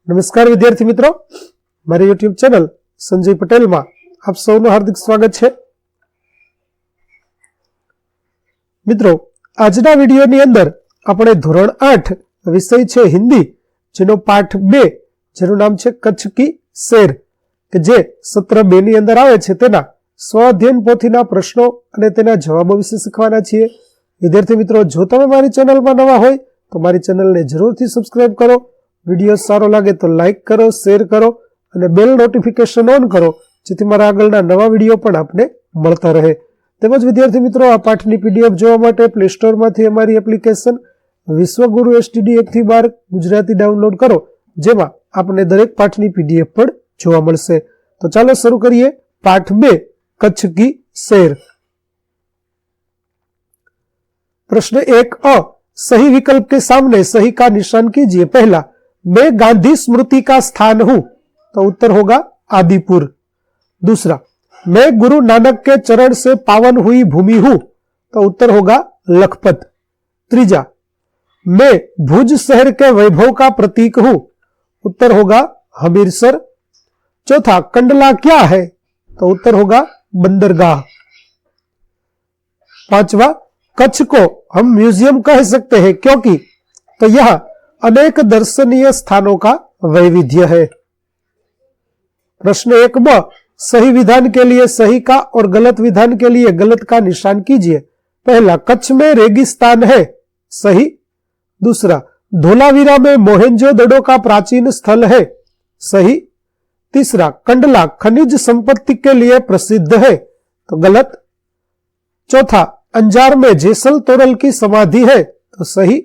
નમસ્કાર વિદ્યાર્થી મિત્રો, મારી યુટ્યુબ ચેનલ સંજય પટેલમાં આપ સૌનું હાર્દિક સ્વાગત છે। મિત્રો, આજના વિડીયોની અંદર આપણે ધોરણ 8 વિષય છે હિન્દી, જેનો પાઠ 2 જેનું નામ છે કચ્છ કી શેર, કે જે સત્ર 2 ની અંદર આવે છે તેના સ્વઅધ્યયન પોથીના પ્રશ્નો અને તેના જવાબો વિશે શીખવાના છીએ। વિદ્યાર્થી મિત્રો, જો તમે મારી ચેનલમાં નવા હોય તો મારી ચેનલને જરૂરથી સબસ્ક્રાઇબ કરો। વિડીયો સારો લાગે તો લાઇક કરો, શેર કરો અને બેલ નોટિફિકેશન ઓન કરો, જેથી મારા આગળના નવા વિડીયો પણ આપને મળતા રહે। તેમજ વિદ્યાર્થી મિત્રો, આ પાઠની પીડીએફ જોવા માટે પ્લે સ્ટોરમાંથી અમારી એપ્લિકેશન વિશ્વગુરુ STD 1 થી 12 ગુજરાતી ડાઉનલોડ કરો, જેમાં આપને દરેક પાઠની પીડીએફ પણ જોવા મળશે। તો ચાલો શરૂ કરીએ પાઠ 2 कच्छ की शेर। प्रश्न 1 अ, सही विकल्प के सामने सही का निशान कीजिए। पहला, मैं गांधी स्मृति का स्थान हूं, तो उत्तर होगा आदिपुर। दूसरा, मैं गुरु नानक के चरण से पावन हुई भूमि हूं, तो उत्तर होगा लखपत। तीजा, मैं भुज शहर के वैभव का प्रतीक हूं, उत्तर होगा हमीरसर। चौथा, कंडला क्या है, तो उत्तर होगा बंदरगाह। पांचवा, कच्छ को हम म्यूजियम कह सकते हैं क्योंकि, तो यह अनेक दर्शनीय स्थानों का वैविध्य है। प्रश्न 1 ब, सही विधान के लिए सही का और गलत विधान के लिए गलत का निशान कीजिए। पहला, कच्छ में रेगिस्तान है, सही। दूसरा, धोलावीरा में मोहेंजोदड़ो का प्राचीन स्थल है, सही। तीसरा, कंडला खनिज संपत्ति के लिए प्रसिद्ध है, तो गलत। चौथा, अंजार में जेसल तोरल की समाधि है, तो सही।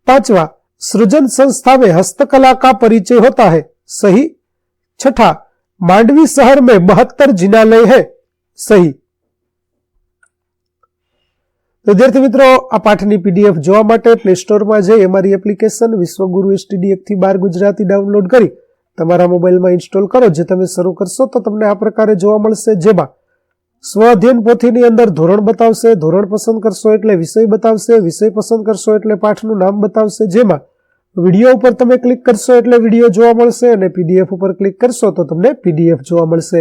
पांचवा, सृजन संस्था में हस्तकला का परिचय होता है, सही। छठा, मांडवी शहर में 72 जिनालय है, सही। विद्यार्थी मित्रों, आ पाठनी पीडीएफ जोवा माटे प्ले स्टोर में जई अमारी एप्लिकेशन विश्वगुरु STD 1 થી 12 गुजराती डाउनलॉड करी તમારા મોબાઈલમાં ઇન્સ્ટોલ કરો। જે તમે શરૂ કરશો તો તમને આ પ્રકારે જોવા મળશે, જેમાં સ્વઅધ્યયન પોથીની અંદર ધોરણ બતાવશે, ધોરણ પસંદ કરશો એટલે વિષય બતાવશે, વિષય પસંદ કરશો એટલે પાઠનું નામ બતાવશે, જેમાં વિડીયો ઉપર તમે ક્લિક કરશો એટલે વિડીયો જોવા મળશે અને પીડીએફ ઉપર ક્લિક કરશો તો તમને પીડીએફ જોવા મળશે।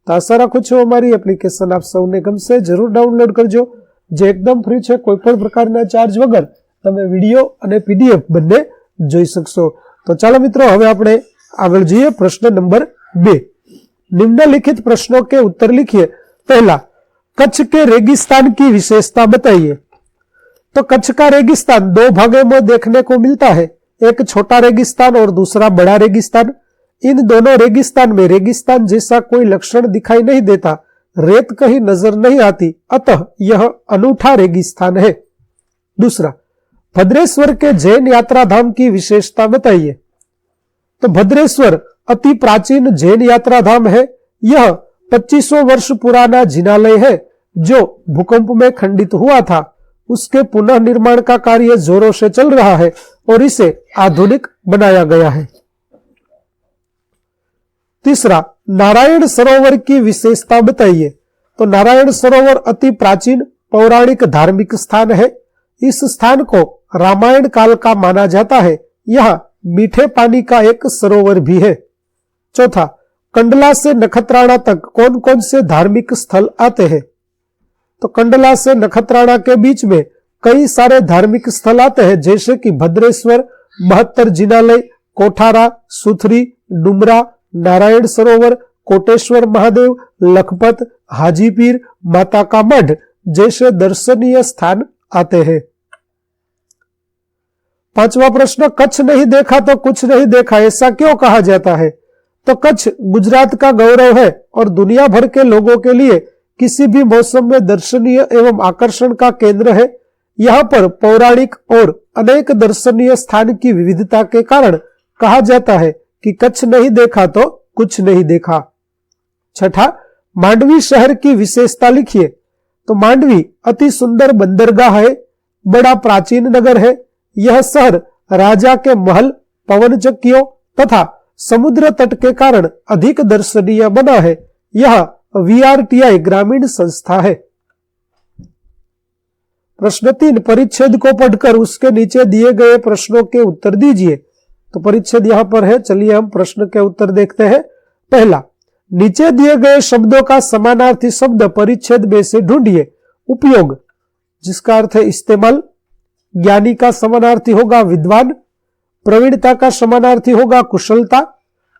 તો આશા રાખું છું અમારી એપ્લિકેશન આપ સૌને ગમશે। જરૂર ડાઉનલોડ કરજો, જે એકદમ ફ્રી છે। કોઈ પણ પ્રકારના ચાર્જ વગર તમે વિડીયો અને પીડીએફ બંને જોઈ શકશો। તો ચાલો મિત્રો, હવે આપણે आगे जाइए। प्रश्न नंबर 2, निम्नलिखित प्रश्नों के उत्तर लिखिए। पहला, कच्छ के रेगिस्तान की विशेषता बताइए। तो कच्छ का रेगिस्तान 2 भागों में देखने को मिलता है, एक छोटा रेगिस्तान और दूसरा बड़ा रेगिस्तान। इन दोनों रेगिस्तान में रेगिस्तान जैसा कोई लक्षण दिखाई नहीं देता, रेत कहीं नजर नहीं आती, अतः यह अनूठा रेगिस्तान है। दूसरा, भद्रेश्वर के जैन यात्रा धाम की विशेषता बताइए। तो भद्रेश्वर अति प्राचीन जैन यात्रा धाम है। यह 2500 वर्ष पुराना जिनालय है, जो भूकंप में खंडित हुआ था। उसके पुनः निर्माण का कार्य जोरों से चल रहा है और इसे आधुनिक बनाया गया है। तीसरा, नारायण सरोवर की विशेषता बताइए। तो नारायण सरोवर अति प्राचीन पौराणिक धार्मिक स्थान है। इस स्थान को रामायण काल का माना जाता है। यह मीठे पानी का एक सरोवर भी है। चौथा, कंडला से नखत्राणा तक कौन कौन से धार्मिक स्थल आते हैं। तो कंडला से नखत्राणा के बीच में कई सारे धार्मिक स्थल आते हैं, जैसे कि भद्रेश्वर, 72 जिनालय, कोठारा, सुथरी, डुमरा, नारायण सरोवर, कोटेश्वर महादेव, लखपत, हाजीपीर, माता का मठ जैसे दर्शनीय स्थान आते हैं। पांचवा प्रश्न, कच्छ नहीं देखा तो कुछ नहीं देखा, ऐसा क्यों कहा जाता है। तो कच्छ गुजरात का गौरव है और दुनिया भर के लोगों के लिए किसी भी मौसम में दर्शनीय एवं आकर्षण का केंद्र है। यहाँ पर पौराणिक और अनेक दर्शनीय स्थान की विविधता के कारण कहा जाता है कि कच्छ नहीं देखा तो कुछ नहीं देखा। छठा, मांडवी शहर की विशेषता लिखिए। तो मांडवी अति सुंदर बंदरगाह है, बड़ा प्राचीन नगर है। यह शहर राजा के महल, पवन चक्कियों तथा समुद्र तट के कारण अधिक दर्शनीय बना है। यह VRTI ग्रामीण संस्था है। प्रश्न 3, परिच्छेद को पढ़कर उसके नीचे दिए गए प्रश्नों के उत्तर दीजिए। तो परिच्छेद यहां पर है। चलिए हम प्रश्न के उत्तर देखते हैं। पहला, नीचे दिए गए शब्दों का समानार्थी शब्द परिच्छेद में से ढूंढिए। उपयोग, जिसका अर्थ है इस्तेमाल। ज्ञानी का समानार्थी होगा विद्वान। प्रवीणता का समानार्थी होगा कुशलता।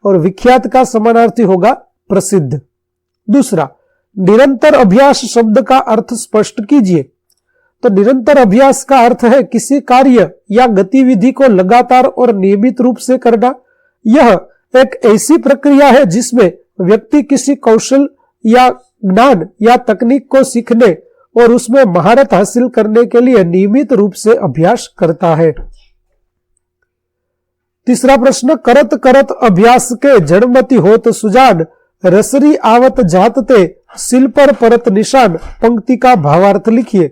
और विख्यात का समानार्थी होगा प्रसिद्ध। दूसरा, निरंतर अभ्यास शब्द का अर्थ स्पष्ट कीजिए। तो निरंतर अभ्यास का अर्थ है किसी कार्य या गतिविधि को लगातार और नियमित रूप से करना। यह एक ऐसी प्रक्रिया है जिसमें व्यक्ति किसी कौशल या ज्ञान या तकनीक को सीखने और उसमें महारत हासिल करने के लिए नियमित रूप से अभ्यास करता है। तीसरा प्रश्न, करत करत अभ्यास के जड़मती होत सुजान, रसरी आवत जात ते सिल पर परत निशान। पंक्ति का भावार्थ लिखिए।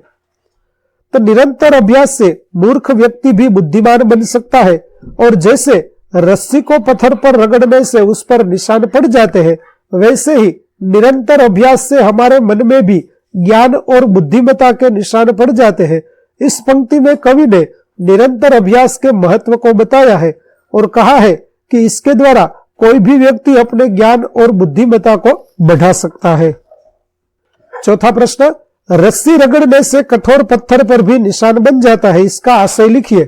तो निरंतर अभ्यास से मूर्ख व्यक्ति भी बुद्धिमान बन सकता है, और जैसे रस्सी को पत्थर पर रगड़ने से उस पर निशान पड़ जाते हैं, वैसे ही निरंतर अभ्यास से हमारे मन में भी ज्ञान और बुद्धिमत्ता के निशान पड़ जाते हैं। इस पंक्ति में कवि ने निरंतर अभ्यास के महत्व को बताया है और कहा है कि इसके द्वारा कोई भी व्यक्ति अपने ज्ञान और बुद्धिमत्ता को बढ़ा सकता है। चौथा प्रश्न, रस्सी रगड़ने से कठोर पत्थर पर भी निशान बन जाता है। इसका आशय लिखिए।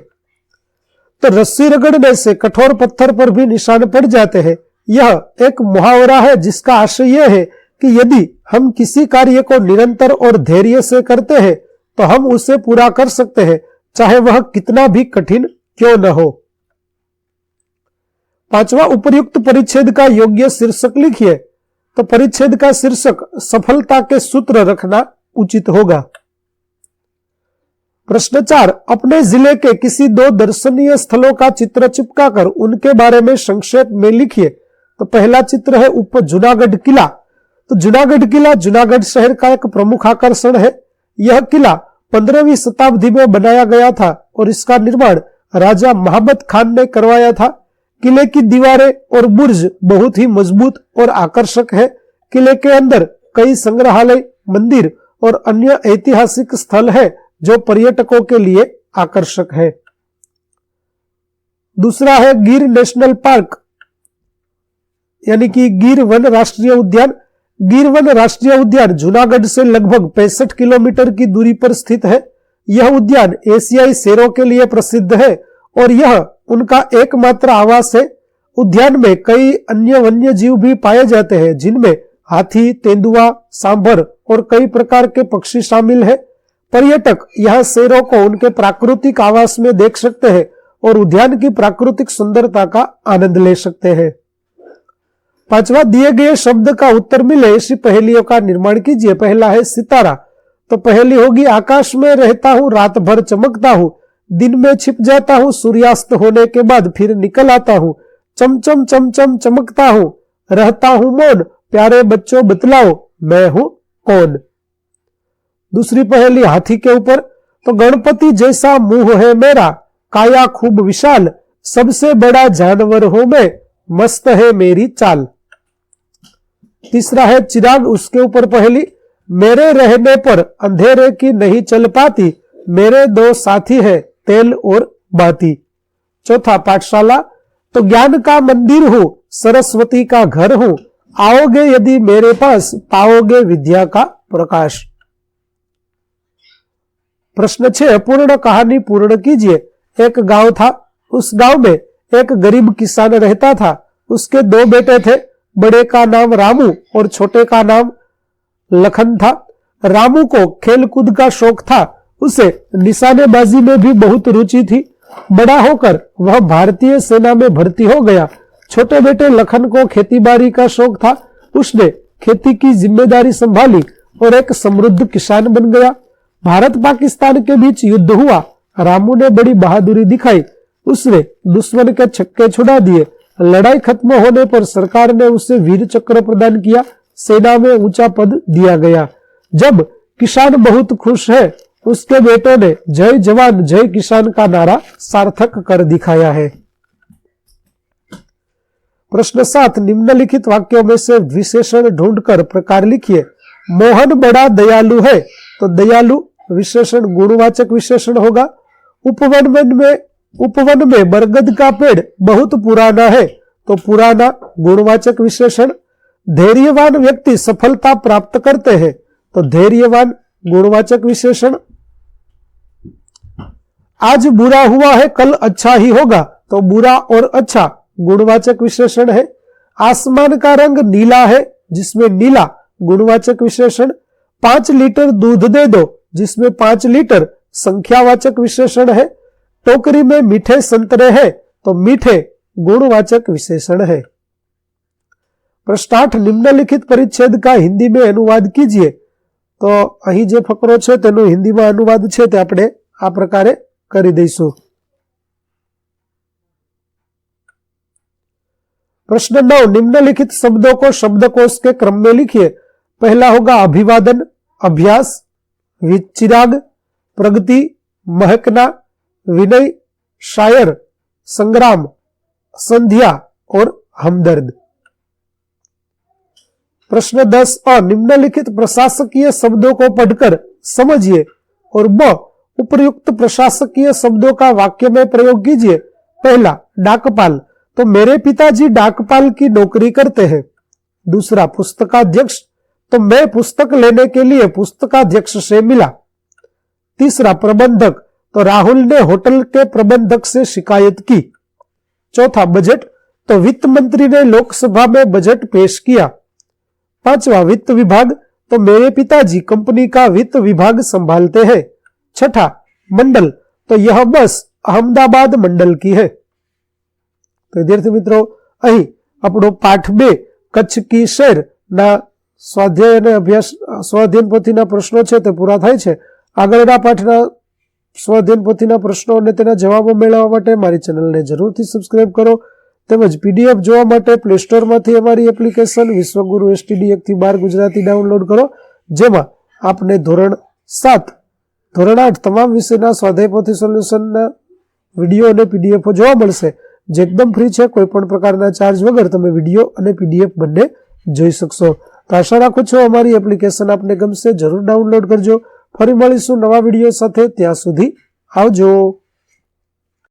तो रस्सी रगड़ने से कठोर पत्थर पर भी निशान पड़ जाते हैं, यह एक मुहावरा है जिसका आशय यह है कि यदि हम किसी कार्य को निरंतर और धैर्य से करते हैं तो हम उसे पूरा कर सकते हैं, चाहे वह कितना भी कठिन क्यों न हो। पांचवा, उपर्युक्त परिच्छेद का योग्य शीर्षक लिखिए। तो परिच्छेद का शीर्षक सफलता के सूत्र रखना उचित होगा। प्रश्न 4, अपने जिले के किसी 2 दर्शनीय स्थलों का चित्र चिपकाकर उनके बारे में संक्षेप में लिखिए। तो पहला चित्र है जूनागढ़ किला। तो जूनागढ़ किला जूनागढ़ शहर का एक प्रमुख आकर्षण है। यह किला 15वीं शताब्दी में बनाया गया था और इसका निर्माण राजा महाबत खान ने करवाया था। किले की दीवारें और बुर्ज बहुत ही मजबूत और आकर्षक है। किले के अंदर कई संग्रहालय, मंदिर और अन्य ऐतिहासिक स्थल है जो पर्यटकों के लिए आकर्षक है। दूसरा है गिर नेशनल पार्क, यानी कि गिर वन राष्ट्रीय उद्यान। गिर वन राष्ट्रीय उद्यान जूनागढ़ से लगभग 65 किलोमीटर की दूरी पर स्थित है। यह उद्यान एशियाई शेरों के लिए प्रसिद्ध है और यह उनका एकमात्र आवास है। उद्यान में कई अन्य वन्य जीव भी पाए जाते हैं, जिनमें हाथी, तेंदुआ, सांभर और कई प्रकार के पक्षी शामिल है। पर्यटक यहाँ शेरों को उनके प्राकृतिक आवास में देख सकते हैं और उद्यान की प्राकृतिक सुंदरता का आनंद ले सकते हैं। पांचवा, दिए गए शब्द का उत्तर मिले ऐसी पहेलियों का निर्माण कीजिए। पहला है सितारा। तो पहेली होगी, आकाश में रहता हूं, रात भर चमकता हूं, दिन में छिप जाता हूं, सूर्यास्त होने के बाद फिर निकल आता हूं, चमचम चमचम चमकता हूं, रहता हूं मौन, प्यारे बच्चों बतलाओ मैं हूं कौन। दूसरी पहेली हाथी के ऊपर। तो गणपति जैसा मुंह है मेरा, काया खूब विशाल, सबसे बड़ा जानवर हूं मैं, मस्त है मेरी चाल। तीसरा है चिराग, उसके ऊपर पहेली, मेरे रहने पर अंधेरे की नहीं चल पाती, मेरे 2 साथी है तेल और बाती। चौथा पाठशाला। तो ज्ञान का मंदिर हूं, सरस्वती का घर हूं, आओगे यदि मेरे पास पाओगे विद्या का प्रकाश। प्रश्न 6, पूर्ण कहानी पूर्ण कीजिए। एक गांव था, उस गांव में एक गरीब किसान रहता था। उसके 2 बेटे थे, बड़े का नाम रामू और छोटे का नाम लखन था। रामू को खेल कूद का शौक था, उसे निशानेबाजी में भी बहुत रुचि थी। बड़ा होकर वह भारतीय सेना में भर्ती हो गया। छोटे बेटे लखन को खेतीबाड़ी का शौक था, उसने खेती की जिम्मेदारी संभाली और एक समृद्ध किसान बन गया। भारत पाकिस्तान के बीच युद्ध हुआ, रामू ने बड़ी बहादुरी दिखाई, उसने दुश्मन के छक्के छुड़ा दिए। लड़ाई खत्म होने पर सरकार ने उसे वीर चक्र प्रदान किया, सेना में ऊंचा पद दिया गया। जब किसान बहुत खुश है, उसके बेटों ने जय जवान जय किसान का नारा सार्थक कर दिखाया है। प्रश्न 7, निम्नलिखित वाक्यों में से विशेषण ढूंढकर प्रकार लिखिए। मोहन बड़ा दयालु है। तो दयालु विशेषण गुणवाचक विशेषण होगा। उपवन में उपवन में बरगद का पेड़ बहुत पुराना है, तो पुराना गुणवाचक विशेषण। धैर्यवान व्यक्ति सफलता प्राप्त करते हैं, तो धैर्यवान गुणवाचक विशेषण। आज बुरा हुआ है, कल अच्छा ही होगा, तो बुरा और अच्छा गुणवाचक विशेषण है। आसमान का रंग नीला है, जिसमें नीला गुणवाचक विशेषण। 5 लीटर दूध दे दो, जिसमें 5 लीटर संख्यावाचक विशेषण है। टोकरी में मीठे संतरे हैं, तो मीठे गुणवाचक विशेषण है। प्रश्न 8, निम्नलिखित परिच्छेद का हिंदी में अनुवाद कीजिए। तो અહીં જે ફકરો છે તેનો હિન્દીમાં અનુવાદ છે તે આપણે આ પ્રકારે કરી દઈશું। प्रश्न 9, निम्नलिखित शब्दों को शब्दकोश के क्रम में लिखिए। पहला होगा अभिवादन, अभ्यास, चिराग, प्रगति, महकना, विनय, शायर, संग्राम, संध्या और हमदर्द। प्रश्न 10 और निम्नलिखित प्रशासकीय शब्दों को पढ़कर समझिए और ब उपर्युक्त प्रशासकीय शब्दों का वाक्य में प्रयोग कीजिए। पहला, डाकपाल, तो मेरे पिताजी डाकपाल की नौकरी करते हैं। दूसरा, पुस्तकाध्यक्ष, तो मैं पुस्तक लेने के लिए पुस्तकाध्यक्ष से मिला। तीसरा, प्रबंधक, तो राहुल ने होटल के प्रबंधक से शिकायत की। चौथा, बजट, तो वित्त मंत्री ने लोकसभा में बजट पेश किया। पांचवा, वित्त विभाग, तो मेरे पिताजी कंपनी का वित्त विभाग संभालते हैं। छठा, मंडल, तो यह बस अहमदाबाद मंडल की है। तो विद्यार्थी मित्रों, અહીં આપણો પાઠ 2 કચ્છ की શહેર ના સ્વાધ્યાય અને અભ્યાસ સ્વાધ્યાયન પોથીના પ્રશ્નો છે તે પૂરા થાય છે। આગળના પાઠના સ્વાધ્યાયન પોથીના પ્રશ્નો અને તેના જવાબો મેળવવા માટે મારી ચેનલને જરૂરથી સબસ્ક્રાઇબ કરો। તેમજ પીડીએફ જોવા માટે પ્લે સ્ટોરમાંથી અમારી એપ્લિકેશન વિશ્વગુરુ એસટીડી 1 થી 12 ગુજરાતી ડાઉનલોડ કરો, જેમાં આપને ધોરણ 7 ધોરણ 8 તમામ વિષયના સ્વાધ્યાય પોથી સોલ્યુશનના વિડીયો અને પીડીએફ જોવા મળશે, જે એકદમ ફ્રી છે। કોઈ પણ પ્રકારના ચાર્જ વગર તમે વિડીયો અને પીડીએફ બંને જોઈ શકશો। તો આશા રાખું છું અમારી એપ્લિકેશન આપને ગમશે, જરૂર ડાઉનલોડ કરજો। ફરી મળીશું નવા વિડીયો સાથે, ત્યાં સુધી આવજો।